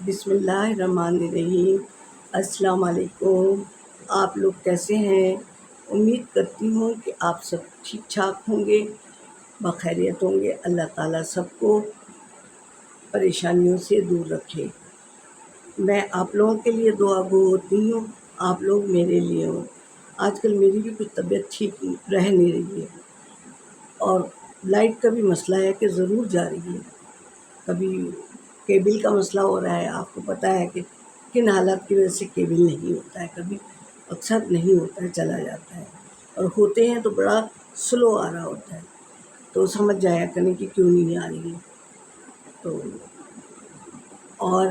بسم اللہ الرحمن الرحیم۔ السلام علیکم۔ آپ لوگ کیسے ہیں؟ امید کرتی ہوں کہ آپ سب ٹھیک ٹھاک ہوں گے، بخیریت ہوں گے۔ اللہ تعالیٰ سب کو پریشانیوں سے دور رکھے۔ میں آپ لوگوں کے لیے دعا گو ہوتی ہوں، آپ لوگ میرے لیے ہوں۔ آج کل میری بھی کچھ طبیعت ٹھیک رہ نہیں رہی ہے، اور لائٹ کا بھی مسئلہ ہے کہ ضرور جا رہی ہے۔ کبھی کیبل کا مسئلہ ہو رہا ہے، آپ کو پتہ ہے کہ کن حالات کی وجہ سے کیبل نہیں ہوتا ہے، کبھی اکثر نہیں ہوتا ہے، چلا جاتا ہے، اور ہوتے ہیں تو بڑا سلو آ رہا ہوتا ہے۔ تو سمجھ جایا کریں کہ کیوں نہیں آ رہی ہے۔ تو اور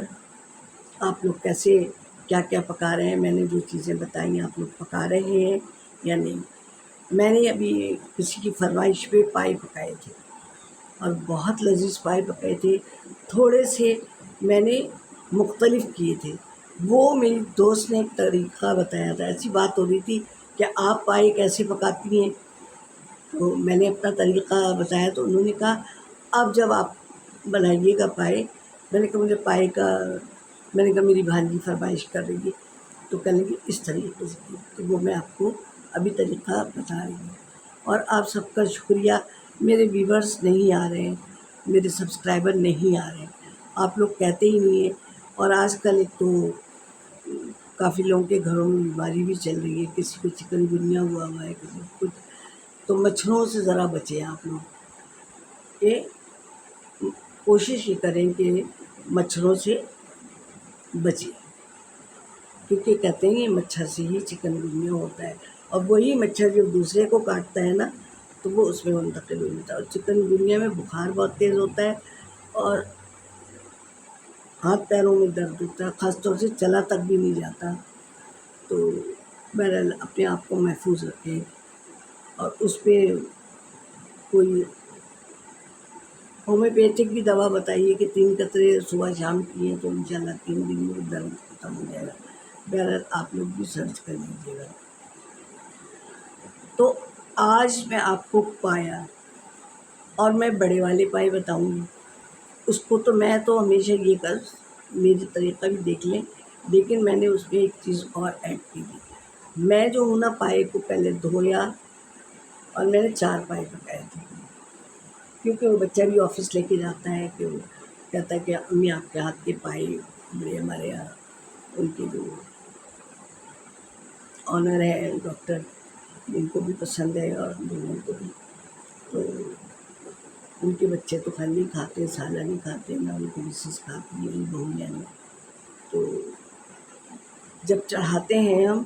آپ لوگ کیسے کیا کیا پکا رہے ہیں؟ میں نے جو چیزیں بتائی ہیں آپ لوگ پکا رہے ہیں یا نہیں؟ میں نے ابھی کسی کی فرمائش پہ پائے پکائے تھے، اور بہت لذیذ پائے پکائے تھے۔ تھوڑے سے میں نے مختلف کیے تھے۔ وہ میری دوست نے ایک طریقہ بتایا تھا، ایسی بات ہو رہی تھی کہ آپ پائے کیسے پکاتی ہیں، تو میں نے اپنا طریقہ بتایا، تو انہوں نے کہا اب جب آپ بنائیے گا پائے۔ میں نے کہا مجھے پائے کا، میں نے کہا میری بھانجی فرمائش کر رہی ہے، تو کہنے کی اس طریقے سے کی، تو وہ میں آپ کو ابھی طریقہ بتا رہی ہوں۔ اور آپ سب کا شکریہ، میرے ویورز نہیں آ رہے ہیں، میرے سبسکرائبر نہیں آ رہے ہیں، آپ لوگ کہتے ہی نہیں ہیں۔ اور آج کل ایک تو کافی لوگوں کے گھروں میں بیماری بھی چل رہی ہے، کسی کو چکن گنیا ہوا ہے، کسی کو کچھ۔ تو مچھروں سے ذرا بچیں آپ لوگ، کہ کوشش یہ کریں کہ مچھروں سے بچیں، کیونکہ کہتے ہیں مچھر سے ہی چکن گنیا ہوتا ہے، اور وہی مچھر جب دوسرے کو کاٹتا ہے نا تو وہ اس میں منتقل ہو جاتا ہے۔ اور چکن گنیا میں بخار بہت تیز ہوتا ہے، اور ہاتھ پیروں میں درد ہوتا ہے، خاص طور سے چلا تک بھی نہیں جاتا۔ تو بہرحال اپنے آپ کو محفوظ رکھیں، اور اس پہ کوئی ہومیوپیتھک بھی دوا بتائیے کہ 3 قطرے صبح شام پیئیں تو انشاءاللہ 3 دن میں درد ختم ہو جائے گا۔ بہرحال آپ لوگ بھی سرچ کر لیجیے گا۔ تو آج میں آپ کو پایا، اور میں بڑے والے پائے بتاؤں گی، اس کو تو میں تو ہمیشہ یہ کر، میری طریقہ بھی دیکھ لیں، لیکن میں نے اس میں ایک چیز اور ایڈ کی تھی۔ میں جو ہوں نا، پائے کو پہلے دھویا، اور میں نے 4 پائے پکائے تھے، کیونکہ وہ بچہ بھی آفس لے کے جاتا ہے، کہ وہ کہتا ہے کہ امی آپ کے ہاتھ کے پائے بڑے، ہمارے یہاں ان کے جو آنر ہے ڈاکٹر، ان کو بھی پسند ہے اور لوگوں کو بھی۔ تو ان کے بچے تو خیر نہیں کھاتے، سالہ نہیں کھاتے، نہ ان کی مسز کھاتی ہے، میری بہو یعنی۔ تو جب چڑھاتے ہیں ہم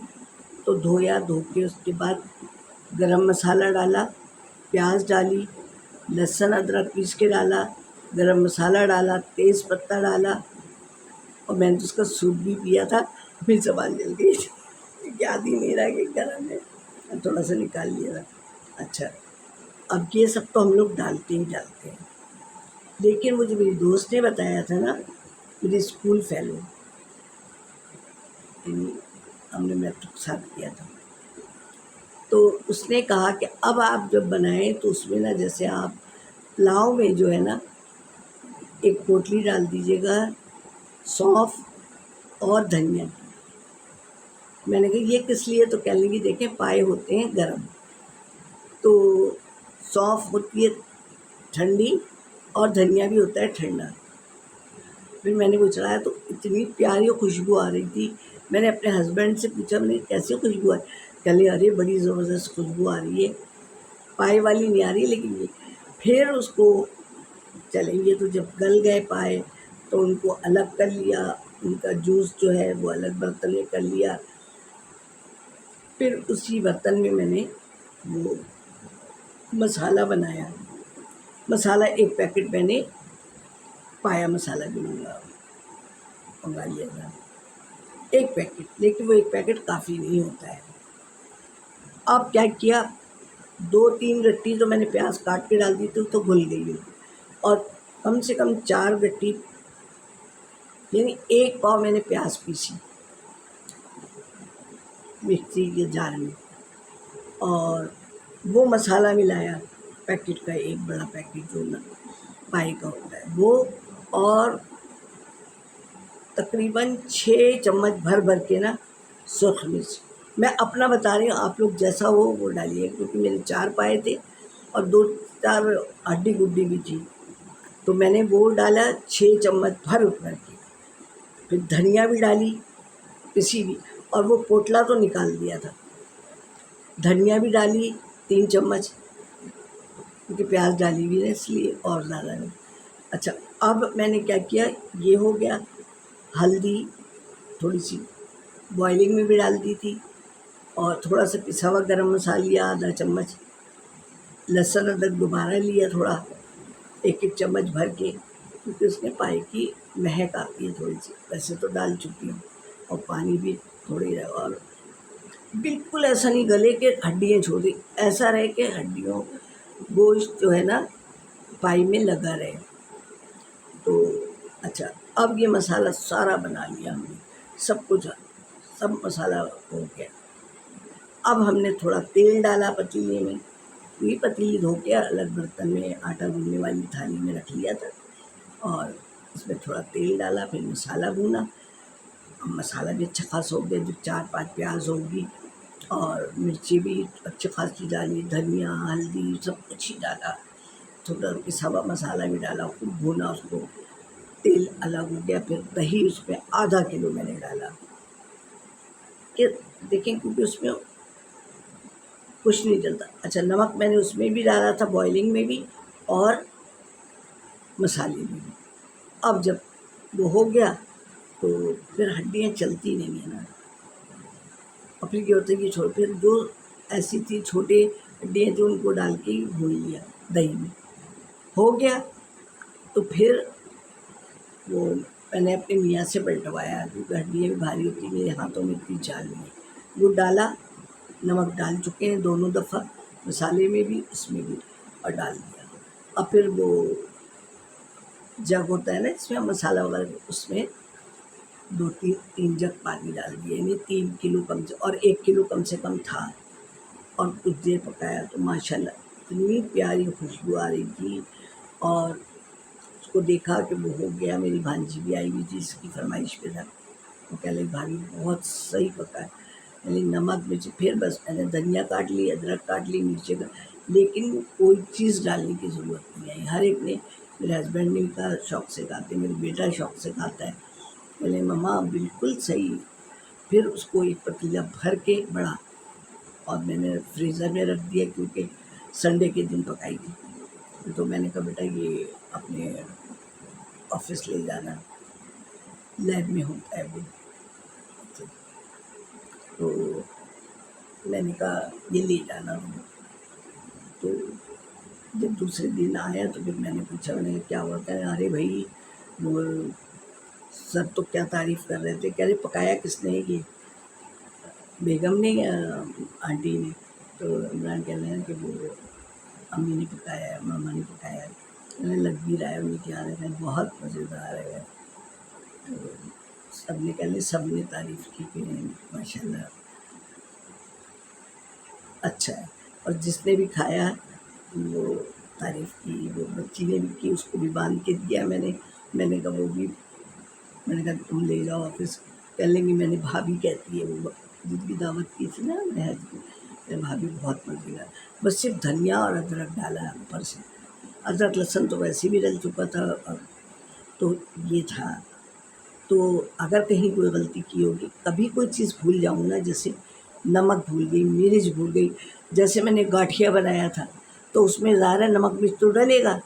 تو دھویا، دھو کے اس کے بعد گرم مسالہ ڈالا، پیاز ڈالی، لہسن ادرک پیس کے ڈالا، گرم مسالہ ڈالا، تیز پتہ ڈالا، اور میں نے اس کا سوپ بھی پیا تھا، میری زبان جل گئی، یاد ہی نہیں رہا کہ گرم ہے، تھوڑا سا نکال لیا تھا۔ اچھا، اب یہ سب تو ہم لوگ ڈالتے ہی ڈالتے ہیں، لیکن مجھے میری دوست نے بتایا تھا نا، میری اسکول فیلو، ہم نے میٹرک کے ساتھ کیا تھا، تو اس نے کہا کہ اب آپ جب بنائیں تو اس میں نا، جیسے آپ پلاؤ میں جو ہے نا، ایک پوٹلی ڈال دیجیے گا سونف اور دھنیا کی۔ میں نے کہا یہ کس لیے؟ تو کہنے لگی دیکھیں پائے ہوتے ہیں گرم، تو سونف ہوتی ہے ٹھنڈی، اور دھنیا بھی ہوتا ہے ٹھنڈا۔ پھر میں نے وہ چڑھایا تو اتنی پیاری خوشبو آ رہی تھی، میں نے اپنے ہسبینڈ سے پوچھا، میں نے کیسی خوشبو آئی؟ کہنے ارے بڑی زبردست خوشبو آ رہی ہے، پائے والی نہیں آ رہی لیکن یہ۔ پھر اس کو چلیں گے، تو جب گل گئے پائے تو ان کو الگ کر لیا، ان کا جوس جو ہے وہ الگ برتن میں کر لیا۔ پھر اسی برتن میں میں نے وہ مسالہ بنایا، مسالہ ایک پیکٹ میں نے پایا مسالہ بھی منگا لیا تھا، ایک پیکٹ، لیکن وہ ایک پیکٹ کافی نہیں ہوتا ہے۔ اب کیا کیا، 2-3 گٹی تو میں نے پیاز کاٹ کے ڈال دی تھی، تو گھل گئی، اور کم سے کم 4 گٹی یعنی 1 پاؤ میں نے پیاز پیسی مکسی کے جار میں، اور وہ مسالہ ملایا، پیکٹ کا ایک بڑا پیکٹ جو نا پائے کا ہوتا ہے وہ، اور تقریباً 6 چمچ بھر بھر کے نا سرخ مرچ. میں اپنا بتا رہی ہوں، آپ لوگ جیسا ہو وہ ڈالیے، کیونکہ میرے 4 پائے تھے اور 2-4 ہڈی گڈی بھی تھی، تو میں نے وہ ڈالا 6 چمچ بھر بھر کے. پھر دھنیا بھی ڈالی کسی بھی، اور وہ پوٹلا تو نکال دیا تھا. دھنیا بھی ڈالی 3 چمچ، کیونکہ پیاز ڈالی بھی ہے اس لیے، اور زیادہ نہیں. اچھا، اب میں نے کیا کیا، یہ ہو گیا. ہلدی تھوڑی سی بوائلنگ میں بھی ڈال دی تھی، اور تھوڑا سا پسا ہوا گرم مسالہ آدھا چمچ. لہسن ادرک دوبارہ لیا تھوڑا، 1 چمچ بھر کے، کیونکہ اس میں پائے کی مہک آتی ہے تھوڑی سی. ویسے تو ڈال چکی ہوں، اور پانی بھی تھوڑی رہے، اور بالکل ایسا نہیں گلے کہ ہڈیاں چھوڑی، ایسا رہے کہ ہڈیوں گوشت جو ہے نا پائی میں لگا رہے. تو اچھا، اب یہ مسالہ سارا بنا لیا ہم نے، سب کچھ، سب مسالہ ہو گیا. اب ہم نے تھوڑا تیل ڈالا پتیلے میں. یہ پتیلی دھو کے الگ برتن میں آٹا گوندنے والی تھالی میں رکھ لیا تھا، اور اس میں تھوڑا تیل ڈالا. پھر مسالہ بھونا. اب مسالہ بھی اچھا خاصا ہو گیا، جو 4-5 پیاز ہوگی، اور مرچی بھی اچھی خاصی ڈالی، دھنیا ہلدی سب کچھ ہی ڈالا، تھوڑا پسا ہوا مسالہ بھی ڈالا، خوب بھونا اس کو. تیل الگ ہو گیا. پھر دہی اس میں آدھا کلو میں نے ڈالا، کہ دیکھیں کیونکہ اس میں کچھ نہیں ڈلتا. اچھا، نمک میں نے اس میں بھی ڈالا تھا، بوائلنگ میں بھی اور مسالے میں بھی. اب جب وہ ہو گیا تو پھر ہڈیاں چلتی نہیں ہیں نا، اور پھر کیا ہوتا ہے کہ پھر جو ایسی تھی چھوٹے ہڈیاں تھیں ان کو ڈال کے ہی بھون لیا دہی میں. ہو گیا تو پھر وہ میں نے اپنے میاں سے پلٹوایا، کیونکہ ہڈیاں بھی بھاری ہوتی، میرے ہاتھوں میں اتنی چال نہیں. وہ ڈالا، نمک ڈال چکے ہیں 2 دفعہ، مسالے میں بھی اس میں بھی، اور ڈال دیا. اب پھر وہ جگ ہوتا ہے نا جس میں مسالہ وغیرہ، اس میں 2-3 جگ پانی ڈال دیا، یعنی 3 کلو کم سے، اور 1 کلو کم سے کم تھا. اور کچھ دیر پکایا تو ماشاءاللہ اتنی پیاری خوشبو آ رہی تھی. اور اس کو دیکھا کہ وہ ہو گیا. میری بھانجی بھی آئی ہوئی تھی، اس کی فرمائش پہ تھا، وہ کہہ لگی بھابھی بہت صحیح پکا ہے. یعنی نمک مرچ، پھر بس میں نے دھنیا کاٹ لی، ادرک کاٹ لی، مرچیں کا، لیکن کوئی چیز ڈالنے کی ضرورت نہیں ہے. ہر ایک نے، میرے ہسبینڈ نے بھی کہا شوق سے کھاتے ہیں، میرا بیٹا شوق سے کھاتا ہے. بولے مما بالکل صحیح. پھر اس کو ایک پتیلا بھر کے بڑا، اور میں نے فریزر میں رکھ دیا، کیونکہ سنڈے کے دن پکائی تھی. تو میں نے کہا بیٹا یہ اپنے آفس لے جانا، لیب میں ہوتا ہے وہ. تو میں نے کہا یہ لے جانا. تو جب دوسرے دن آیا تو پھر میں نے پوچھا، میں نے کیا ہوا؟ کہ ارے بھائی وہ سر تو کیا تعریف کر رہے تھے، کہہ رہے پکایا کس نے؟ یہ بیگم نے یا آنٹی نے؟ تو عمران کہہ رہے ہیں کہ وہ امی نے پکایا ہے، ماما نے پکایا ہے. انہیں لگ بھی رہا ہے ان کے آنے کا بہت مزیدار ہے. تو سب نے کہنے، سب نے تعریف کی کہ ماشاء اللہ اچھا ہے. اور جس نے بھی کھایا وہ تعریف کی، وہ بچی نے بھی کی، اس کو بھی باندھ کے دیا میں نے. میں نے کہا وہ بھی، میں نے کہا تم لے جاؤ آفس. کہہ لیں گی میں نے بھابھی کہتی ہے، وہ جن کی دعوت کی تھی نا بہت کی، میں بھابھی بہت مزیدار. بس صرف دھنیا اور ادرک ڈالا ہے اوپر سے. ادرک لہسن تو ویسے بھی ڈل چکا تھا، تو یہ تھا. تو اگر کہیں کوئی غلطی کی ہوگی، کبھی کوئی چیز بھول جاؤں نا، جیسے نمک بھول گئی، مرچ بھول گئی، جیسے میں نے گاٹھیا بنایا تھا تو اس میں ظاہر ہے نمک مرچ تو ڈلے گا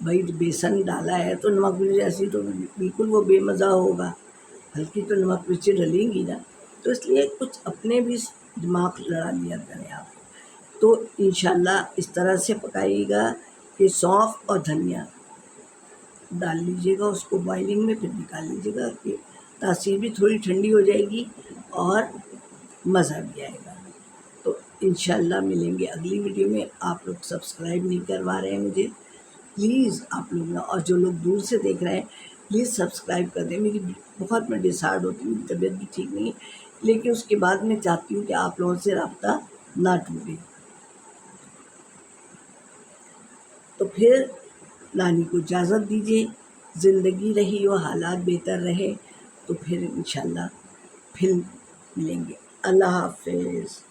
بھائی، بیسن ڈالا ہے تو نمک مرچ ایسی تو بالکل وہ بے مزہ ہوگا، ہلکی تو نمک مرچیں ڈلیں گی نا. تو اس لیے کچھ اپنے بھی دماغ لڑا لیا کریں آپ. تو انشاءاللہ اس طرح سے پکائیے گا کہ سونف اور دھنیا ڈال لیجیے گا اس کو بوائلنگ میں، پھر نکال لیجیے گا کہ تاثیر بھی تھوڑی ٹھنڈی ہو جائے گی اور مزہ بھی آئے گا. تو انشاءاللہ ملیں گے اگلی ویڈیو میں. آپ لوگ سبسکرائب نہیں کروا رہے ہیں مجھے، پلیز آپ لوگ، اور جو لوگ دور سے دیکھ رہے ہیں پلیز سبسکرائب کر دیں. میری بہت میں ڈسہارڈ ہوتی ہوں، میری طبیعت بھی ٹھیک نہیں ہے، لیکن اس کے بعد میں چاہتی ہوں کہ آپ لوگوں سے رابطہ نہ ٹوٹے. تو پھر نانی کو اجازت دیجیے، زندگی رہی اور حالات بہتر رہے تو پھر انشاءاللہ پھر ملیں گے۔ اللہ حافظ۔